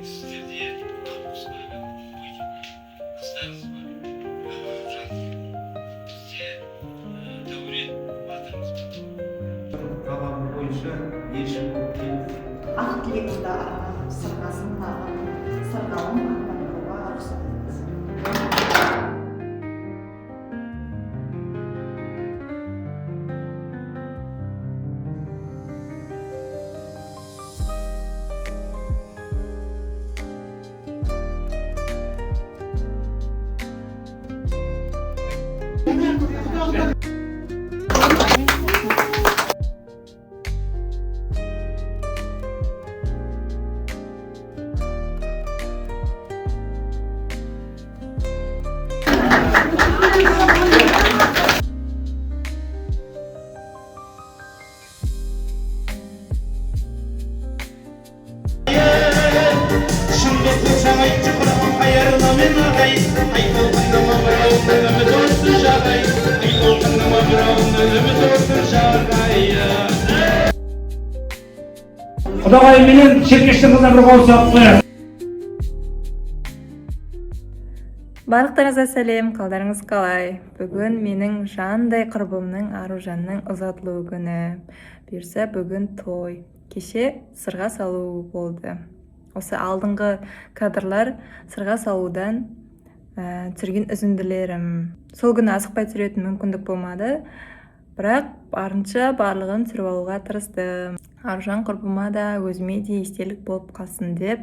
Sizlerде Ağustos'ta kızlarımız var. Bizde Dәурен батырымыз бар. Талабы бойынша ешім ақ тілегімді арнап сырғасын тағып сырғалым аттануға рұқсат етіңіз. Құдағай менен шеркештің бір қол соқты. Барлықтарыңызға сәлем, қалдарыңыз қалай? Бүгін менің жандай құрбымның Аружанның ұзатылуы күні. Бұйырса бүгін той. Кеше сырға салу болды. Осы алдыңғы кадрлар сырға салудан түсірген үзінділерім. Сол күні асықпай түсіретін мүмкіндік болмады, бірақ барынша барлығын түсіріп алуға тырыстым. Аружан құрбыма да өзіме де естелік болып қалсын деп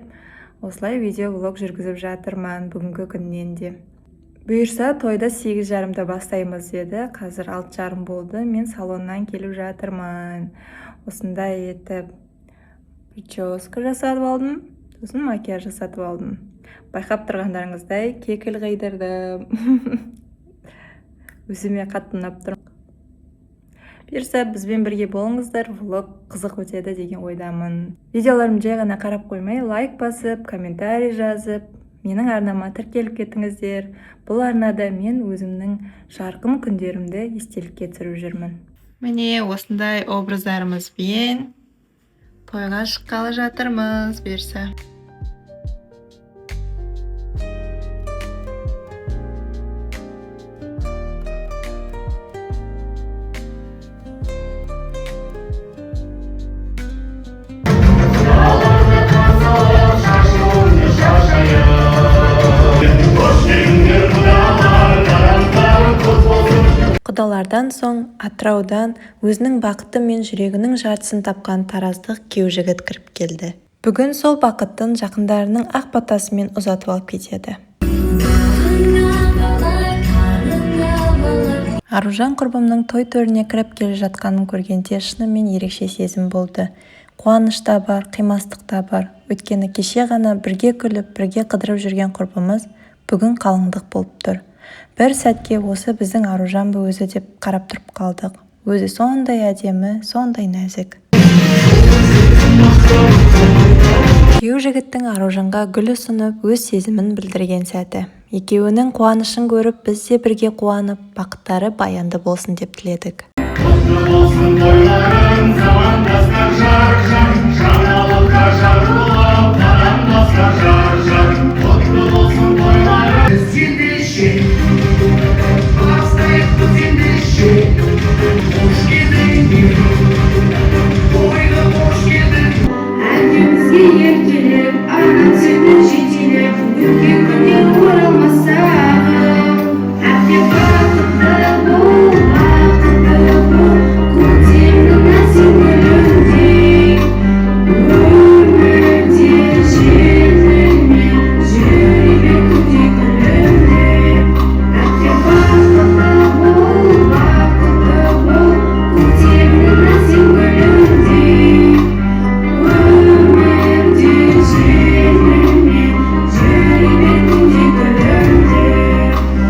осылай видео-влог жүргізіп жатырман бүгінгі күннен де. Бұйырса тойда 8:30-да бастаймыз деді. Қазір 6:30 болды. Мен салоннан келіп жатырман. Осындай етіп прическа жасатып алдым, сосын макияж жасатып алдым. Байқап тұрғандарыңыздай кекіл қайдырдым. Өзіме қатты ұнап тұр. Бұйырса бізбен бірге болыңыздар, влог қызық өтеді деген ойдамын. Видеоларым жай ғана қарап қоймай, лайк басып, комментарий жазып, менің арнама тіркеліп кетіңіздер. Бұл арнада мен өзімнің жарқын күндерімді естелікке түсіріп жүрмін. Міне осындай образдарымызбен тойға шыққалы жатырмыз. Бұйырса құдалардан соң Атыраудан өзінің бақыты мен жүрегінің жартысын тапқан тараздық күйеу жігіт кіріп келді. Бүгін сол бақыттың жақындарының ақ батасымен ұзатып алып кетеді. Аружан құрбымның той төріне кіріп келе жатқанын көргенде шынымен ерекше сезім болды. Қуаныш та бар, қимастық та бар. Өйткені кеше ғана бірге күліп, бірге қыдырып жүрген құрбымыз бүгін қалыңдық болып тұр. Бір сәтке осы біздің Аружан ба өзі деп қарап тұрып қалдық. Өзі сондай әдемі, сондай нәзік. Күйеу жігіттің Аружанға гүл ұсынып, өз сезімін білдірген сәті. Екеуінің қуанышын көріп, біз де бірге қуанып, бақыттары баянды болсын деп тіледік.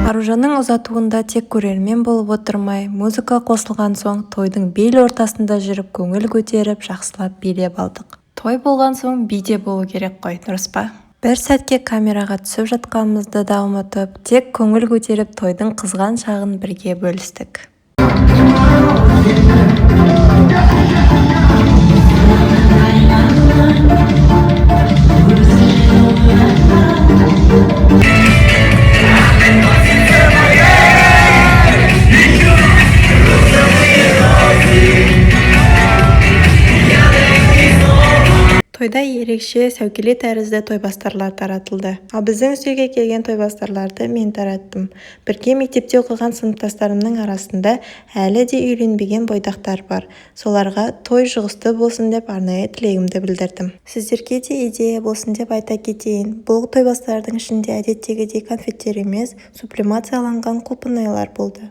Аружанның ұзатуында тек көрермен болып отырмай, музыка қосылған соң тойдың бел ортасында жүріп көңіл көтеріп, жақсылап билеп алдық. Той болған соң би де болу керек қой, дұрыс па? Бір сәтке камераға түсіп жатқанымызды да ұмытып, тек көңіл көтеріп тойдың қызған шағын бірге бөлістік. ерекше сәукеле тәрізді тойбастарлар таратылды. Ал біздің үстелге келген тойбастарларды мен тараттым. Бірге мектепте оқыған сыныптастарымның арасында әлі де үйленбеген бойдақтар бар. Соларға той жұғысты болсын деп арнайы тілегімді білдірдім. Сіздерге де идея болсын деп айта кетейін. Бұл тойбастардың ішінде әдеттегідей конфеттер емес, сублимацияланған құлпынайлар болды.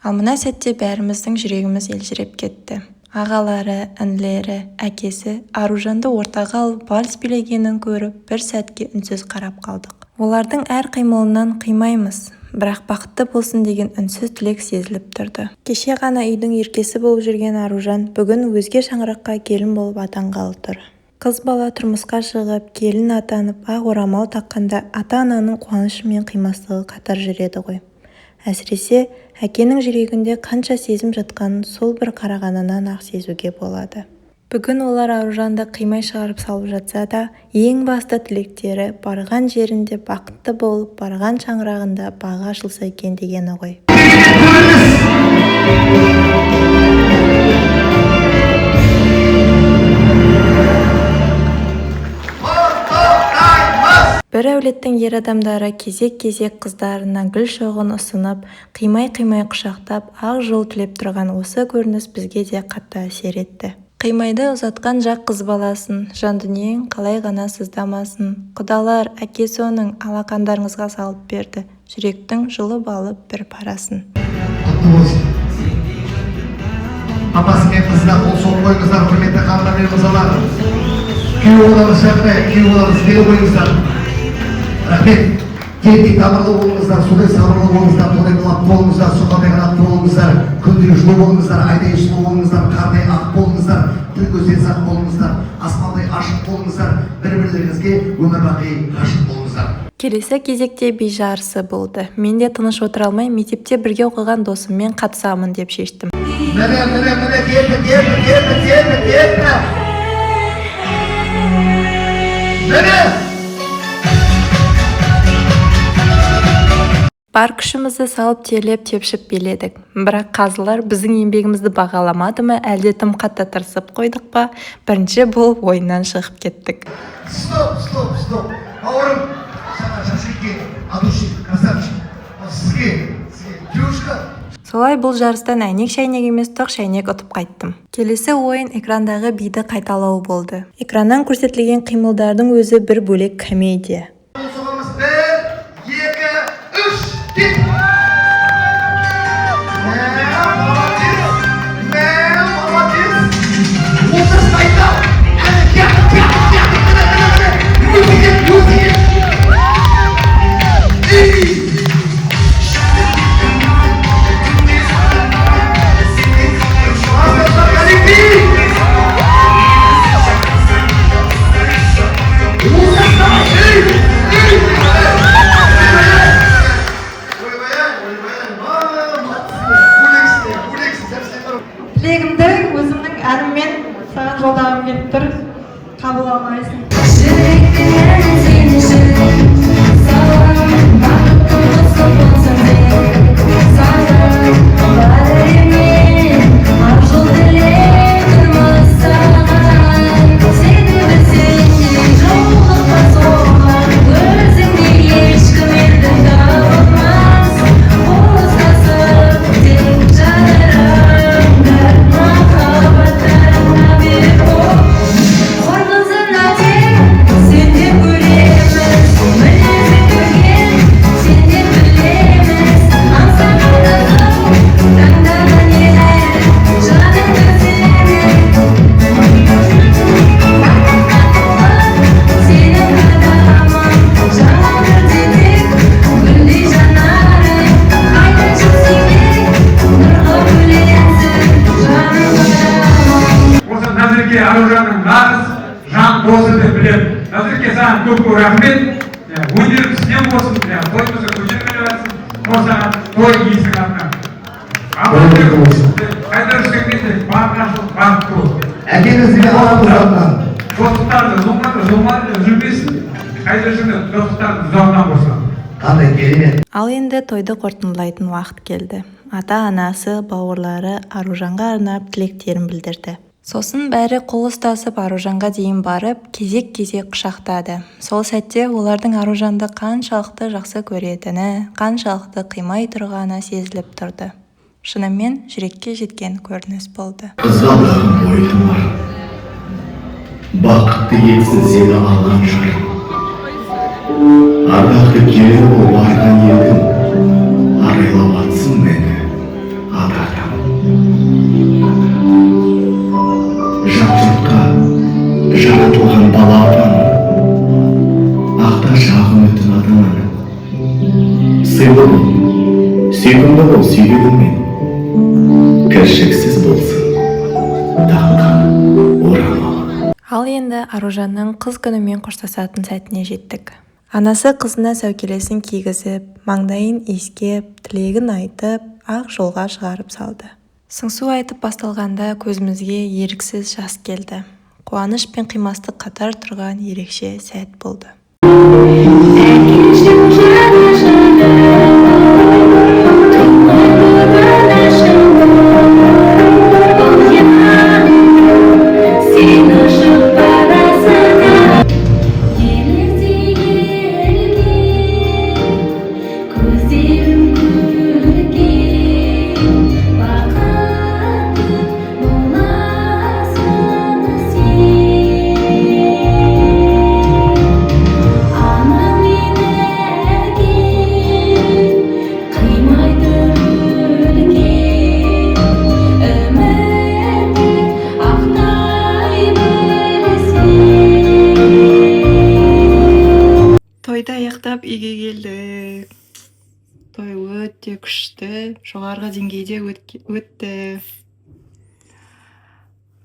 Ал мына сәтте бәріміздің жүрегіміз елжіреп кетті. Ағалары, інілері, әкесі Аружанды ортаға алып вальс билегенін көріп, бір сәтке үнсіз қарап қалдық. Олардың әр қимылынан қимаймыз, бірақ бақытты болсын деген үнсіз тілек сезіліп тұрды. Кеше ғана үйдің еркесі болып жүрген Аружан бүгін өзге шаңыраққа келін болып атанғалы тұр. Қыз бала тұрмысқа шығып, келін атанып, ақ орамал таққанда ата-ананың қуанышы мен қимастығы қатар жүреді ғой. Әсіресе әкенің жүрегінде қанша сезім жатқанын сол бір қарағанынан ақ сезуге болады. Бүгін олар Аружанды қимай шығарып салып жатса да, ең басты тілектері барған жерінде бақытты болып, барған шаңырағында бағы ашылса екен дегені ғой. Бір әулеттің ер адамдары кезек-кезек қыздарына гүл шоғын ұсынып, қимай-қимай құшақтап, ақ жол тілеп тұрған осы көрініс бізге де қатты әсер етті. Қимайды ұзатқан жақ қыз баласын, жан дүниең қалай ғана сыздамасын. Құдалар, әкесі оның алақандарыңызға салып берді. Жүректің жұлып алып бір парасын. Құтты болсын. Апасы мен қызына қол соғып қойыңыздар, құрметті қамдар мен мырзалар. Күйеу боламыз шақырайық, күйеу боламыз келе қойыңыздар. Рахмет. Теңдей тамырлы болыңыздар, судай сабырлы болыңыздар, тодай қылап болыңыздар, сұлқадай қанат болыңыздар, күндей жылы болыңыздар, айдай сұлу болыңыздар, қардай ақ болыңыздар, тіл көзден сақ болыңыздар, аспандай ашық болыңыздар, бір-бірлеріңізге өмір бақи ғашық болыңыздар. Келесі кезекте би жарысы болды. Мен де тыныш отыра алмай мектепте бірге оқыған досыммен қатысамын деп шештім. Міне, келді. Бар күшімізді салып терлеп тепшіп биледік. Бірақ қазылар біздің еңбегімізді бағаламады ма, әлде тым қатты тырысып қойдық па? Бірінші болып ойыннан шығып кеттік. Стоп. Ауырым. Шашеке, адуши, красавчик. Сізге, девушка. Солай бұл жарыстан әйнек-шәйнек емес тоқ-шәйнек ұтып қайттым. Келесі ойын экрандағы биді қайталау болды. Экраннан көрсетілген қимылдардың өзі бір бөлек комедия. Соғамыз 1, 2, 3, кет! Тілегімді өзімнің әніммен саған жолдағым келіп тұр. Қабыл алмайсың. Аружанның нағыз жан досы деп білемін. Назерке саған көп рахмет. Өнерің сізден болсын, тойымызды көтермелеп жатсың. Саған той иесің атынан. Қайда жүрсеңде барлық ашылып бақытты бол. Әкеңізге аламыз атынан. Достықтарды жүрмесін. Қайда жүрсеңде достықтарды ұзағынан болсын. Қандай керемет. Ал енді тойды қорытындылайтын уақыт келді. Ата-анасы, бауырлары Аружанға арнап тілектерін білдірді. Сосын бәрі қол ұстасып Аружанға дейін барып, кезек-кезек құшақтады. Сол сәтте олардың Аружанды қаншалықты жақсы көретіні, қаншалықты қимай тұрғаны сезіліп тұрды. Шынымен жүрекке жеткен көрініс болды. Қызғалдағым ойым бар. Бақытты етсін сені алған жарым. Ардақты келер ол барған елдің, арайлап атсын мені ата-атам. Жат-жұртқа жаратылған бала апаным, ақта шағым өтін ата-ананың. Сыйлы бол, сүйкімді бол сүйгеніңмен, кіршіксіз болсын таққан орамал. Ал енді Аружанның қыз күнімен қоштасатын сәтіне жеттік. Анасы қызына сәукелесін кигізіп, маңдайын иіскеп, тілегін айтып, ақ жолға шығарып салды. Сыңсу айтып басталғанда көзімізге еріксіз жас келді. Қуаныш пен қимастық қатар тұрған ерекше сәт болды. Тойды аяқтап үйге келдік. Той өте күшті, жоғарғы деңгейде өтті.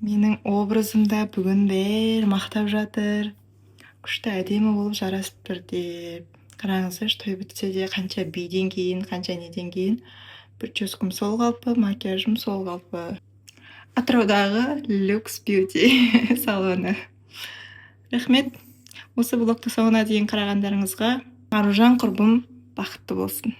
Менің образымда бүгін бәрі мақтап жатыр. Күшті әдемі болып жарасып тұр деп. Қараңыздаршы, той бітсе де қанша биден кейін, қанша неден кейін. Прическам сол қалпы, макияжым сол қалпы. Атыраудағы Люкс Бьюти салоны. Рахмет. Осы блогты соңына дейін қарағандарыңызға. Аружан құрбым бақытты болсын.